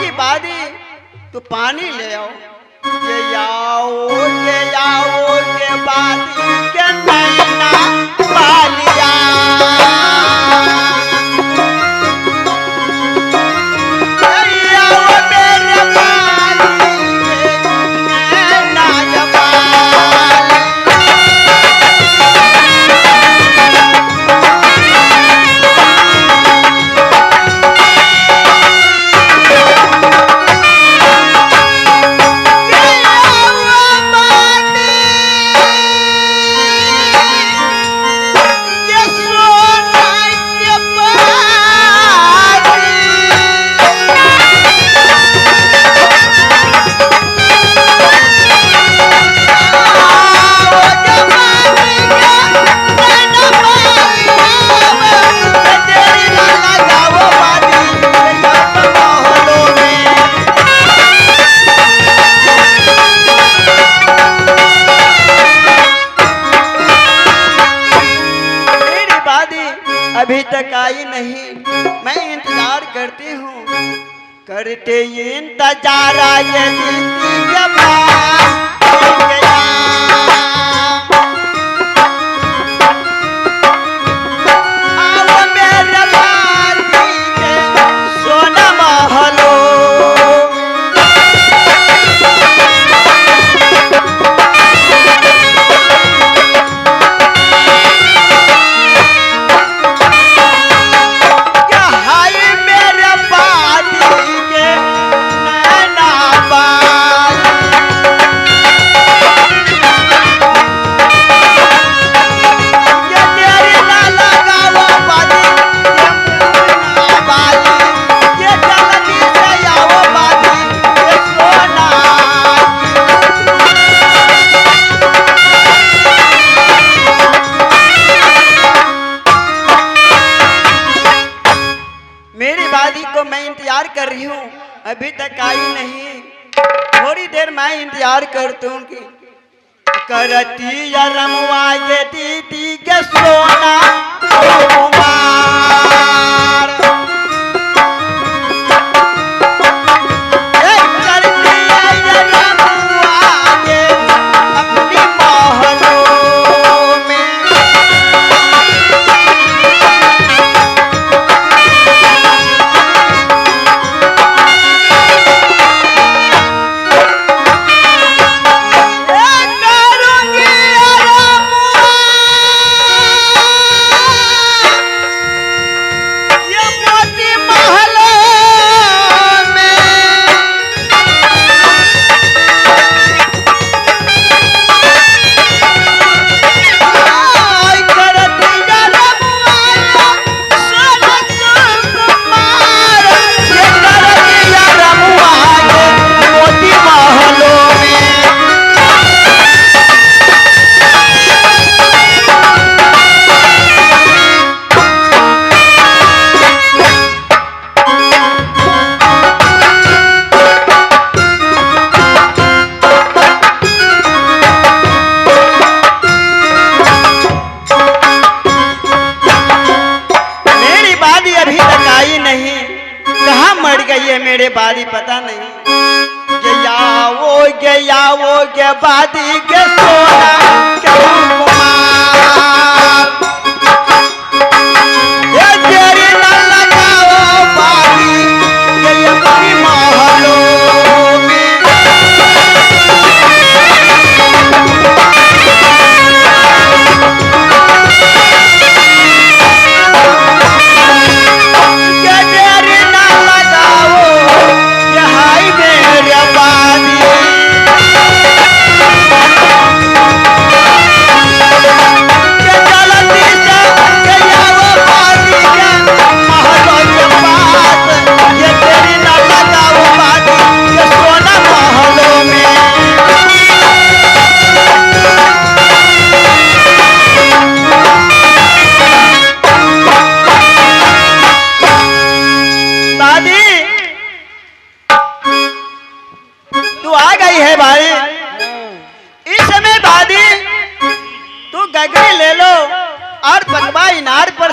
की बादी तू पानी ले आओ के बादी के नैना बालिया अभी तक आई नहीं, मैं इंतजार करती हूँ, करते इंतजार आगे सोना महलो कर रही हूँ, अभी तक आई नहीं, थोड़ी देर मैं इंतजार करती हूँ कि करती या रमवाए दीदी के सोना मेरे बारी पता नहीं गया वो के बादी के सोना ये तेरी ना लगाओ बादी ये अपनी महलों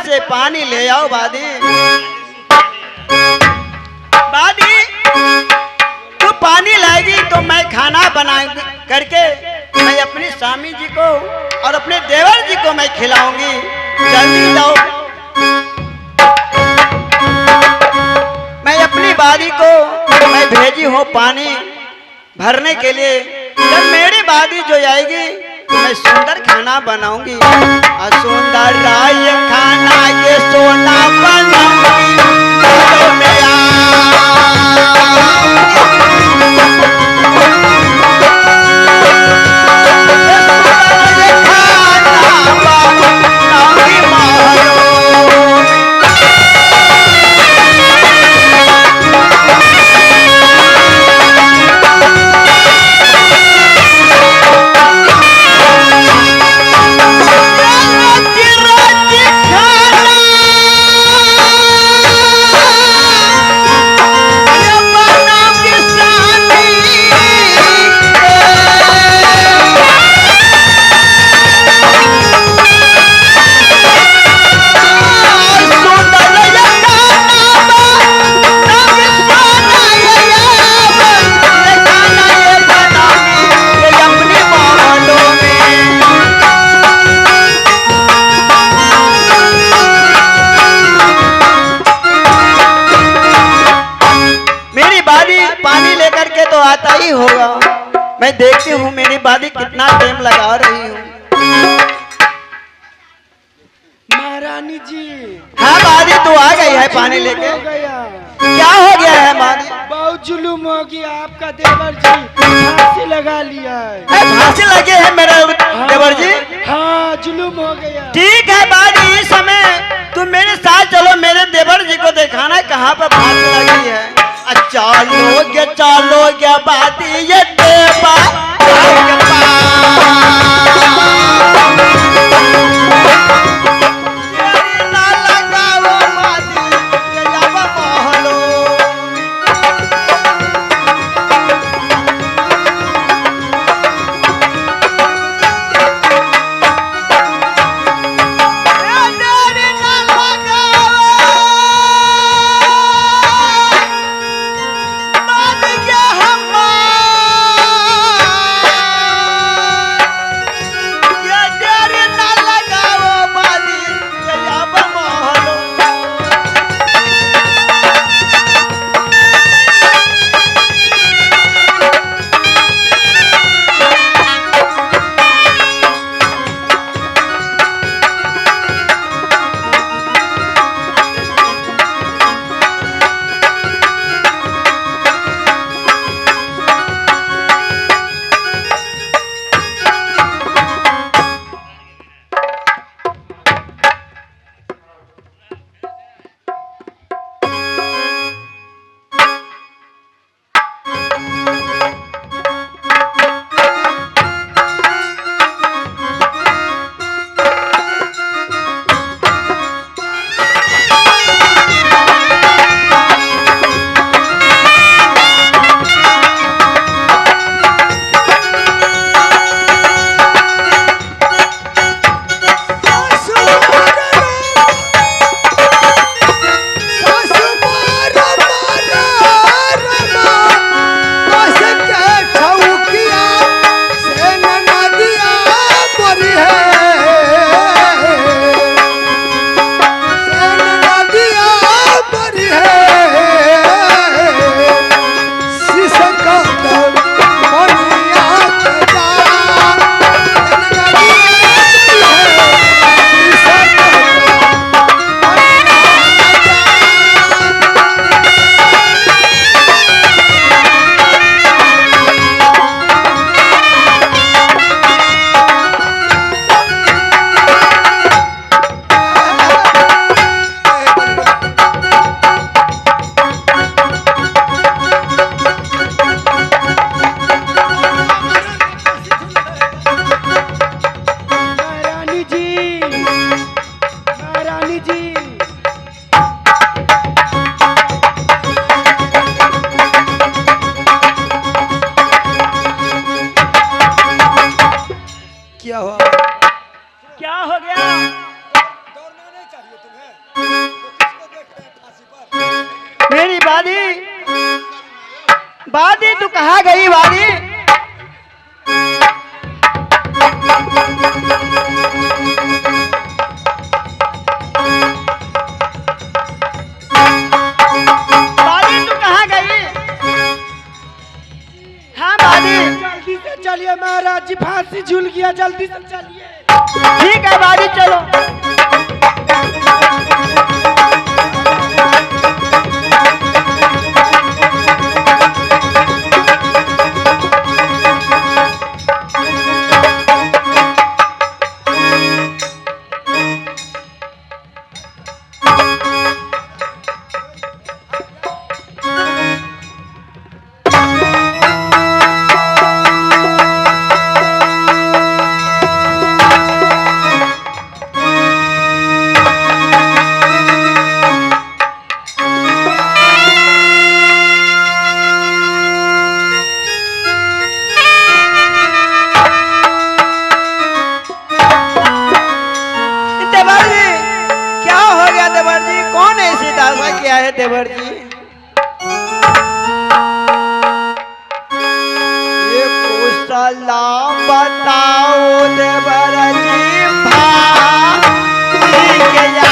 से पानी ले आओ बादी बादी स्वामी जी को और अपने देवर जी को मैं खिलाऊंगी। जल्दी जाओ। मैं अपनी बारी को मैं भेजी हूँ पानी भरने के लिए। जब मेरी बारी जो आएगी तो मैं सुंदर खाना बनाऊंगी और सुंदर राय खाना ये सोना बनाऊंगी। तो मेरा आता ही होगा। मैं देखती हूँ मेरी बादी कितना टाइम लगा रही हूँ। महारानी जी। हाँ बादी तू आ गई है पानी लेके। क्या हो गया है बादी? बहुत जुलूम हो गया, आपका देवर जी फांसी लगा लिया है। फांसी लगे है मेरे देवर जी? हाँ जुलूम हो गया। ठीक है बादी, इस समय तुम मेरे साथ चलो, मेरे देवर जी को दिखाना है कहाँ पर फांसी लगी है। चालोगे बादी ये देवा वादी तू कहाँ गई वादी? बादी तू कहाँ गई? हाँ बादी। जल्दी से चलिए महाराज जी, फांसी झूल गया, जल्दी से चलिए। ठीक है बादी चलो। देवर जी क्या हो गया? देवर जी कौन ऐसी दासा किया है? देवर जी ये कुशला बताओ देवर जी भाई के जा।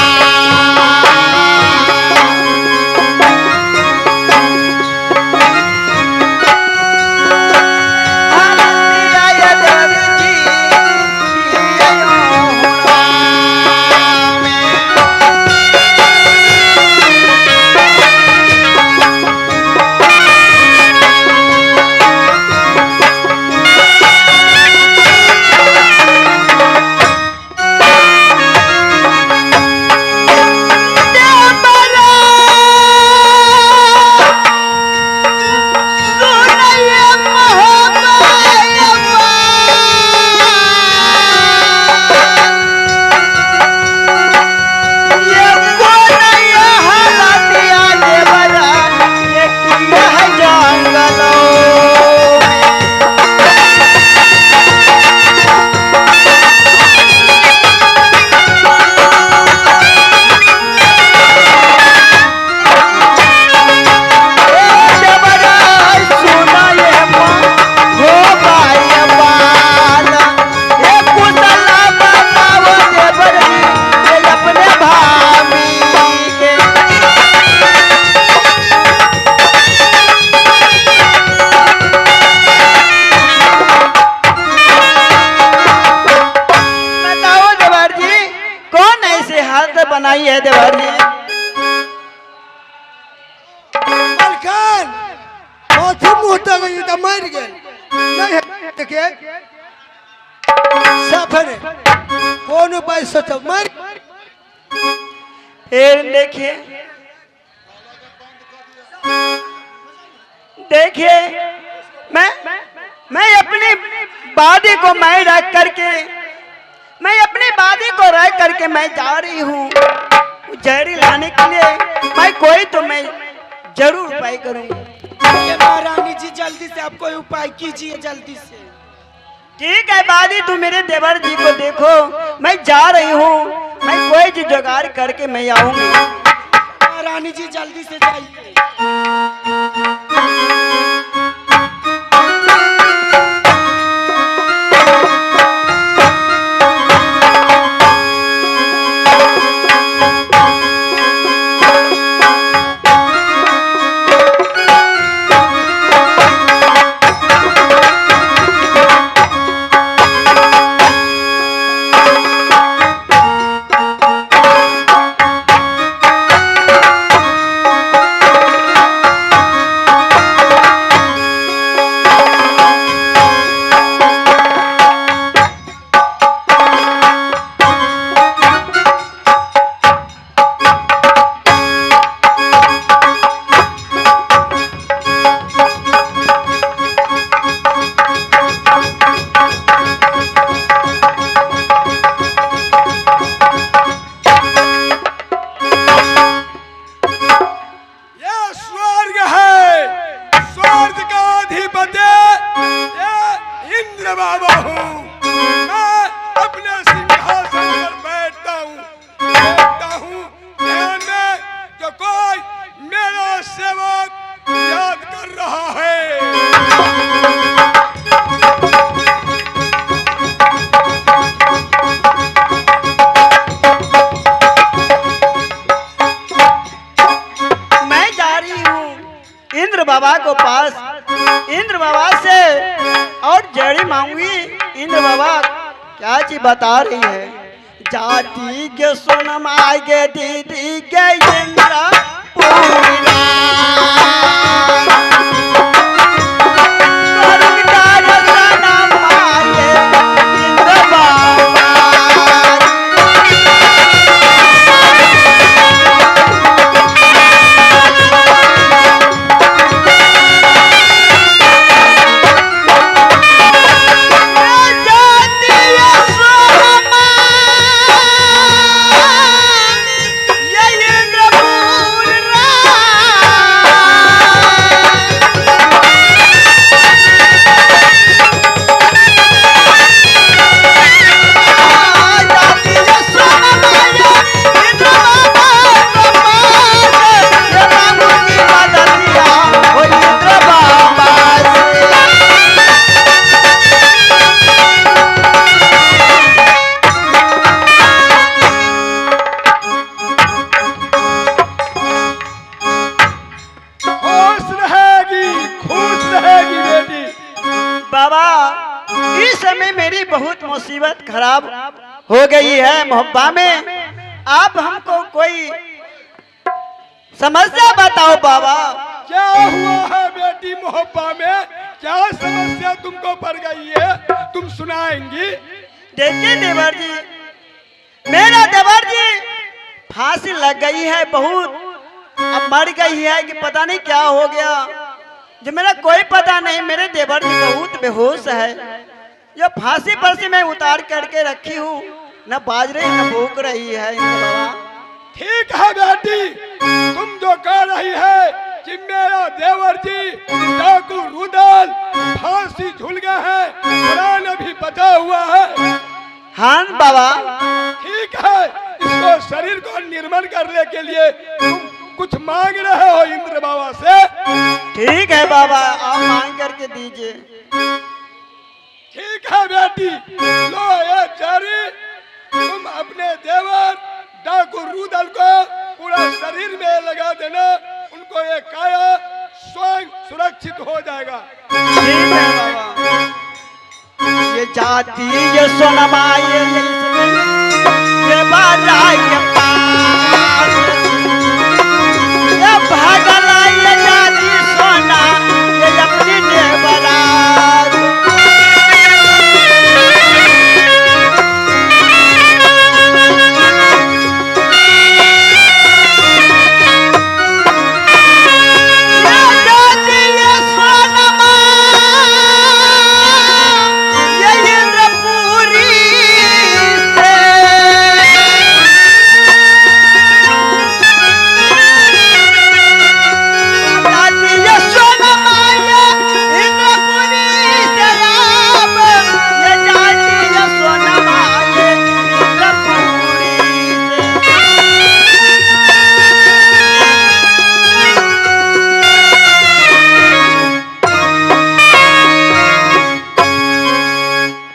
बनाई है देवर जी। मलखान माथे मुहता गई तो मर गए नहीं है देखे सफर कौन उपाय सोचो मर। देखिए देखिए मैं अपनी बादी को मैं रख करके मैं अपनी बादी को रख करके मैं जा रही हूँ जहरी लाने के लिए। मैं कोई तो मैं जरूर उपाय करूँगी। महारानी जी जल्दी से आप कोई उपाय कीजिए जल्दी से। ठीक है बादी तू मेरे देवर जी को देखो मैं जा रही हूँ। मैं कोई चीज जुगाड़ करके मैं आऊंगी। महारानी जी जल्दी से जाइए। को पास इंद्र बाबा से और जड़ी मांगूंगी। इंद्र बाबा क्या चीज बता रही है? जाति के सोन मांगे दीदी के इंद्र पूरा मुसीबत खराब हो गई है मोहब्बा में। आप हमको कोई समस्या बताओ बाबा। क्या हुआ है बेटी मोहब्बा में? क्या समस्या तुमको पड़ गई है? तुम सुनाएंगी? देखिए देवर जी, मेरा देवर जी फांसी लग गई है बहुत, अब मर गई है कि पता नहीं क्या हो गया, जो मेरा कोई पता नहीं। मेरे देवर जी बहुत बेहोश है। ये फांसी पर से मैं उतार करके रखी हूँ, न बाज रही न भूख रही है। बाबा ठीक है बेटी, तुम जो कह रही है कि मेरा देवर जी डाकू रुदल फांसी झूल गए हैं, प्राण अभी बचा हुआ है। हाँ बाबा ठीक है, इसको शरीर को निर्मल करने के लिए तुम कुछ मांग रहे हो इंद्र बाबा से। ठीक है बाबा, आप मांग करके दीजिए। ठीक है बेटी, लो ये चारी, तुम अपने देवर डाकू रुदल को पूरा शरीर में लगा देना, उनको ये काया स्वयं सुरक्षित हो जाएगा। ठीक है बाबा। ये जाति ये सोनमा ये बाजा ये पास